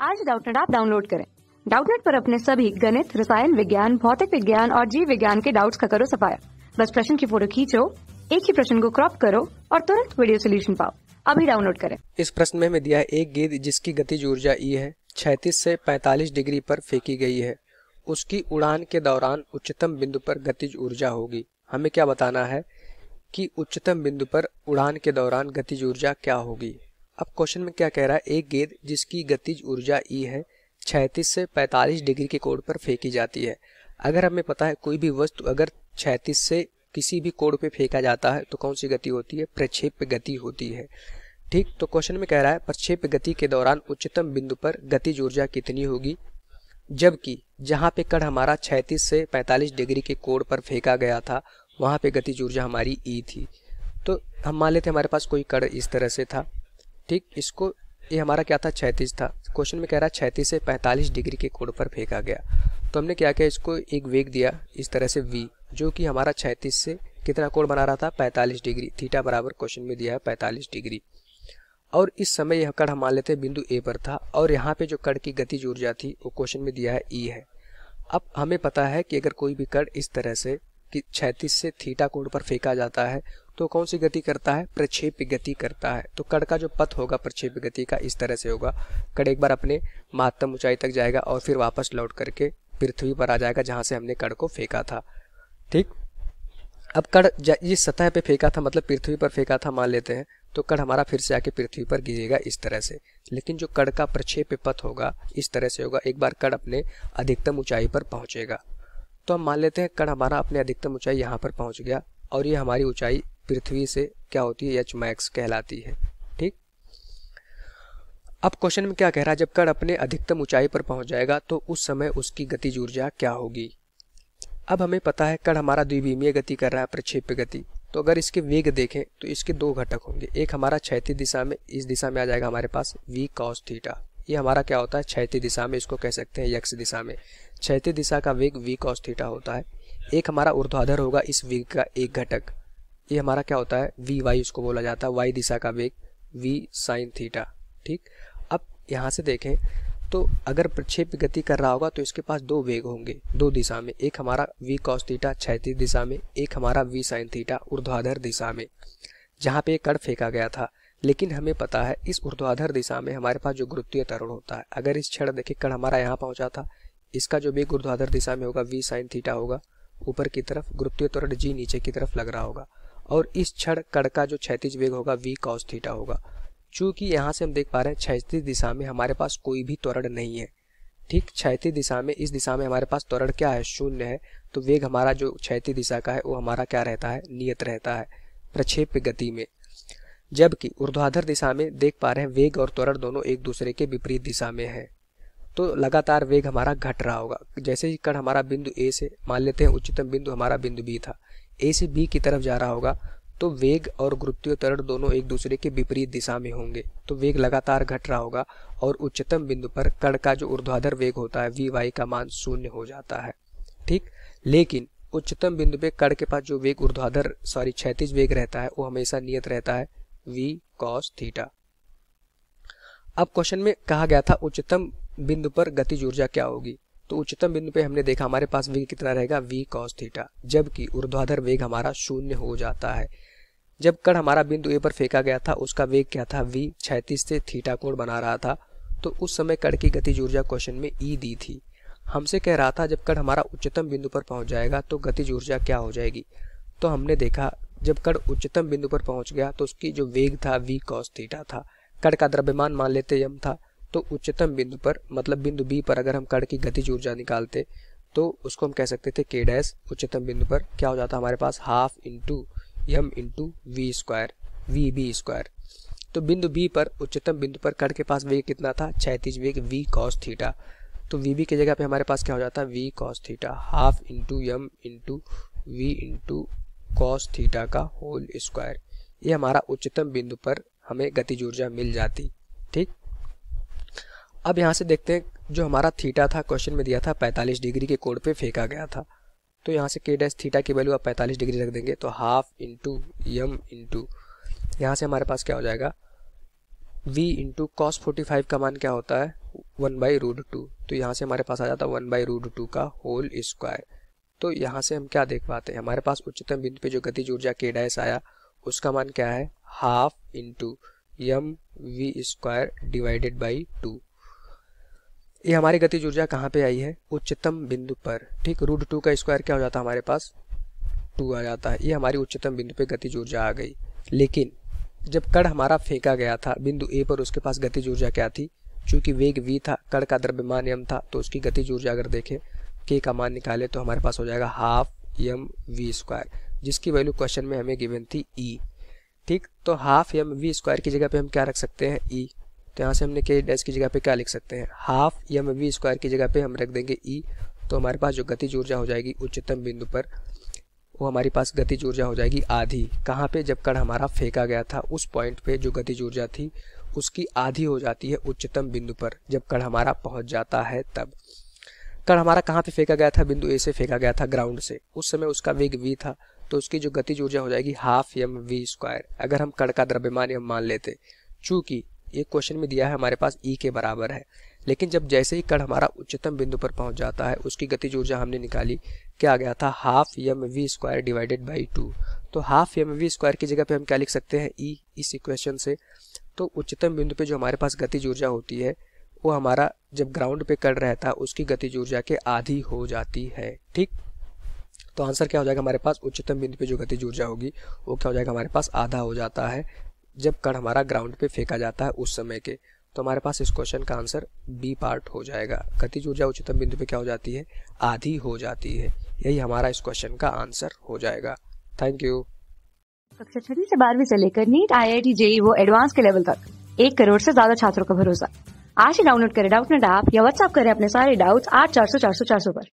आज Doubtnut app download करें। Doubtnut पर अपने सभी गणित, रसायन विज्ञान, भौतिक विज्ञान और जीव विज्ञान के डाउट्स का करो सफाया। बस प्रश्न की फोटो खींचो, एक ही प्रश्न को क्रॉप करो और तुरंत वीडियो सोल्यूशन पाओ। अभी डाउनलोड करें। इस प्रश्न में हमें दिया है एक गेंद जिसकी गतिज ऊर्जा ई है, 36 से 45 डिग्री पर फेंकी गई है। उसकी उड़ान के दौरान उच्चतम बिंदु पर गतिज ऊर्जा होगी। हमें क्या बताना है कि उच्चतम बिंदु पर उड़ान के दौरान गतिज ऊर्जा क्या होगी। अब क्वेश्चन में क्या कह रहा है, एक गेंद जिसकी गतिज ऊर्जा ई है 36 से 45 डिग्री के कोण पर फेंकी जाती है। अगर हमें पता है कोई भी वस्तु अगर 36 से किसी भी कोण पे फेंका जाता है तो कौन सी गति होती है, प्रक्षेप्य गति होती है। ठीक, तो क्वेश्चन में कह रहा है प्रक्षेप्य गति के दौरान उच्चतम बिंदु पर गतिज ऊर्जा कितनी होगी, जबकि जहां पे कण हमारा 36 से 45 डिग्री के कोण पर फेंका गया था वहां पे गतिज ऊर्जा हमारी ई थी। तो हम मान लेते हमारे पास कोई कण इस तरह से था। ठीक, इसको ये हमारा क्या था, 36 था। क्वेश्चन में कह रहा है 36 से 45 डिग्री के कोण पर फेंका गया। तो हमने क्या किया, इसको एक वेग दिया इस तरह से v, जो कि हमारा 36 से कितना कोण बना रहा था, 45 डिग्री। थीटा बराबर क्वेश्चन में दिया है 45 डिग्री। और इस समय यह कण हम मान लेते हैं बिंदु ए पर था और यहाँ पे जो कण की गतिज ऊर्जा थी वो क्वेश्चन में दिया है ई है। अब हमें पता है कि अगर कोई भी कण इस तरह से कि 36 से थीटा कोण पर फेंका जाता है तो कौन सी गति करता है, प्रक्षेप्य गति करता है। तो कण का जो पथ होगा प्रक्षेप्य गति का इस तरह से होगा। कण एक बार अपने महत्तम ऊंचाई तक जाएगा और फिर वापस लौट करके पृथ्वी पर आ जाएगा जहां से हमने कण को फेंका था। ठीक, अब कण जिस सतह पे फेंका था मतलब पृथ्वी पर फेंका था मान लेते हैं, तो कण हमारा फिर से आके पृथ्वी पर गिरेगा इस तरह से। लेकिन जो कण का प्रक्षेप्य पथ होगा इस तरह से होगा, एक बार कण अपने अधिकतम ऊंचाई पर पहुंचेगा। तो हम मान लेते हैं कण हमारा अपने अधिकतम ऊंचाई यहाँ पर पहुंच गया और ये हमारी ऊंचाई पृथ्वी से क्या होती है, एच मैक्स कहलाती है। ठीक, अब क्वेश्चन में क्या कह रहा है, जब कण अपने अधिकतम ऊंचाई पर पहुंच जाएगा तो उस समय उसकी गतिज ऊर्जा क्या होगी। अब हमें पता है कण हमारा द्विविमीय गति कर रहा है, प्रक्षेप्य गति। तो अगर इसके वेग देखें तो इसके दो घटक होंगे, एक हमारा क्षैतिज दिशा में, इस दिशा में आ जाएगा हमारे पास v cos थीटा। ये हमारा क्या होता है, क्षैतिज दिशा में, इसको कह सकते हैं x दिशा में। क्षैतिज दिशा का वेग v cos थीटा होता है। एक हमारा ऊर्ध्वाधर होगा इस वेग का एक घटक, ये हमारा क्या होता है, vy इसको बोला जाता है। y दिशा का वेग v sin थीटा। ठीक, अब यहाँ से देखें तो अगर प्रक्षेप्य गति कर रहा होगा तो इसके पास दो वेग होंगे दो दिशा में, एक हमारा v cos थीटा क्षैतिज दिशा में, एक हमारा v sin थीटा ऊर्ध्वाधर दिशा में, जहाँ पे एक कण फेंका गया था। लेकिन हमें पता है इस ऊर्ध्वाधर दिशा में हमारे पास जो गुरुत्वीय त्वरण होता है, अगर इस क्षण देखें कण हमारा यहाँ पहुंचा था, इसका जो वेग ऊर्ध्वाधर दिशा में होगा v sin थीटा होगा ऊपर की तरफ, गुरुत्वीय त्वरण g नीचे की तरफ लग रहा होगा। और इस क्षण कण का जो क्षैतिज वेग होगा v cos थीटा होगा। चूंकि यहाँ से हम देख पा रहे हैं क्षैतिज दिशा में हमारे पास कोई भी त्वरण नहीं है। ठीक, क्षैतिज दिशा में, इस दिशा में हमारे पास त्वरण क्या है, शून्य है। तो वेग हमारा जो क्षैतिज दिशा का है वो हमारा क्या रहता है, नियत रहता है प्रक्षेप्य गति में। जबकि ऊर्ध्वाधर दिशा में देख पा रहे हैं वेग और त्वरण दोनों एक दूसरे के विपरीत दिशा में है, तो लगातार वेग हमारा घट रहा होगा। जैसे ही कण हमारा बिंदु ए से, मान लेते हैं उच्चतम बिंदु हमारा बिंदु बी था, ए से बी की तरफ जा रहा होगा तो वेग और गुरुत्वीय त्वरण दोनों एक दूसरे के विपरीत दिशा में होंगे, तो वेग लगातार घट रहा होगा और उच्चतम बिंदु पर कण का जो ऊर्ध्वाधर वेग होता है vy का मान शून्य हो जाता है। ठीक, लेकिन उच्चतम बिंदु पे कण के पास जो वेग क्षैतिज वेग रहता है वो हमेशा नियत रहता है v cos थीटा। अब क्वेश्चन में कहा गया था उच्चतम बिंदु पर गतिज ऊर्जा क्या होगी, तो उच्चतम बिंदु पे हमने देखा हमारे पास वेग कितना रहेगा, v cos थीटा, जबकि ऊर्ध्वाधर वेग हमारा शून्य हो जाता है। जब कण हमारा बिंदु ए पर फेंका गया था उसका वेग क्या था, v क्षैतिज से थीटा कोण बना रहा था, तो उस समय कण की गतिज ऊर्जा क्वेश्चन में ई दी थी। हमसे कह रहा था जब कण हमारा उच्चतम बिंदु पर पहुंच जाएगा तो गतिज ऊर्जा क्या हो जाएगी। तो हमने देखा जब कण उच्चतम बिंदु पर पहुंच गया तो उसकी जो वेग था v cos थीटा था। कण का द्रव्यमान मान लेते m था, तो उच्चतम बिंदु पर मतलब बिंदु बी पर अगर हम कण की गतिज ऊर्जा निकालते तो उसको हम कह सकते थे k डैश। उच्चतम बिंदु पर क्या हो जाता हमारे पास, half into m into V square, V B square. तो बिंदु बी पर उच्चतम बिंदु पर कण के पास वेग कितना था, क्षैतिज वेग v cos थीटा। तो वी बी की जगह पे हमारे पास क्या हो जाता है, v cos theta, half into m into V into cos theta का होल स्क्वायर। ये हमारा उच्चतम बिंदु पर हमें गतिज ऊर्जा मिल जाती। ठीक, अब यहाँ से देखते हैं जो हमारा थीटा था क्वेश्चन में दिया था 45 डिग्री के कोण पे फेंका गया था, तो यहाँ से k डैश थीटा की वैल्यू आप 45 डिग्री रख देंगे तो हाफ इंटू m इंटू यहाँ से हमारे पास क्या हो जाएगा v इंटू cos 45 का मान क्या होता है 1/√2, तो यहाँ से हमारे पास आ जाता है 1/√2 का होल स्क्वायर। तो यहाँ से हम क्या देख पाते हैं, हमारे पास उच्चतम बिंदु पे जो गतिज ऊर्जा k डैश आया उसका मान क्या है, half into mv² divided by 2। ये हमारी गतिज ऊर्जा कहाँ पे आई है, उच्चतम बिंदु पर। ठीक, √2 का स्क्वायर क्या हो जाता है हमारे पास, 2 आ जाता है। ये हमारी उच्चतम बिंदु पे गतिज ऊर्जा आ गई। लेकिन जब कण हमारा फेंका गया था बिंदु ए पर, उसके पास गतिज ऊर्जा क्या थी, चूंकि वेग v था, कण का द्रव्यमान m था, तो उसकी गतिज ऊर्जा अगर देखें k का मान निकाले तो हमारे पास हो जाएगा हाफ mv², जिसकी वैल्यू क्वेश्चन में हमें गिवन थी e। ठीक, तो हाफ mv² की जगह पे हम क्या रख सकते हैं, e। तो यहाँ से हमने k डैश की जगह पे क्या लिख सकते हैं, हाफ mv² की जगह पे हम रख देंगे e। तो हमारे पास जो गतिज ऊर्जा हो जाएगी उच्चतम बिंदु पर, वो हमारी पास गतिज ऊर्जा हो जाएगी आधी। कहाँ पे, जब कण हमारा फेंका गया था उस पॉइंट पे जो गतिज ऊर्जा थी उसकी आधी हो जाती है उच्चतम बिंदु पर, जब कण हमारा पहुंच जाता है तब। कण हमारा कहाँ पे फेंका गया था, बिंदु ए से फेंका गया था, ग्राउंड से। उस समय उसका वेग v था, तो उसकी जो गतिज ऊर्जा हो जाएगी हाफ mv²। अगर हम कण का द्रव्यमान m मान लेते, चूंकि एक क्वेश्चन में दिया है हमारे पास e के बराबर है, लेकिन जब जैसे ही कण हमारा उच्चतम बिंदु पर पहुंच जाता है उसकी गतिज ऊर्जा हमने निकाली, क्या आ गया था, हाफ mv² डिवाइडेड बाई 2। तो हाफ mv² की जगह पे हम क्या लिख सकते हैं, e, इस इक्वेशन से। तो उच्चतम बिंदु पे जो हमारे पास गतिज ऊर्जा होती है वो हमारा जब ग्राउंड पे कण रहता है उसकी गतिज ऊर्जा के आधी हो जाती है। ठीक, तो आंसर क्या हो जाएगा हमारे पास, उच्चतम बिंदु पे जो गतिज ऊर्जा होगी वो क्या हो जाएगा हमारे पास, आधा हो जाता है जब कण हमारा ग्राउंड पे फेंका जाता है उस समय के। तो हमारे पास इस क्वेश्चन का आंसर बी पार्ट हो जाएगा। गतिज ऊर्जा उच्चतम बिंदु पे क्या हो जाती है, आधी हो जाती है। यही हमारा इस क्वेश्चन का आंसर हो जाएगा। Thank you. कक्षा 6वीं से 12वीं से लेकर नीट, IIT, JEE वो एडवांस के लेवल तक 1 करोड़ से ज्यादा छात्रों का भरोसा। आज ही डाउनलोड करें डाउटनेट ऐप या व्हाट्सएप करें अपने सारे डाउट्स 8400 400 400 पर।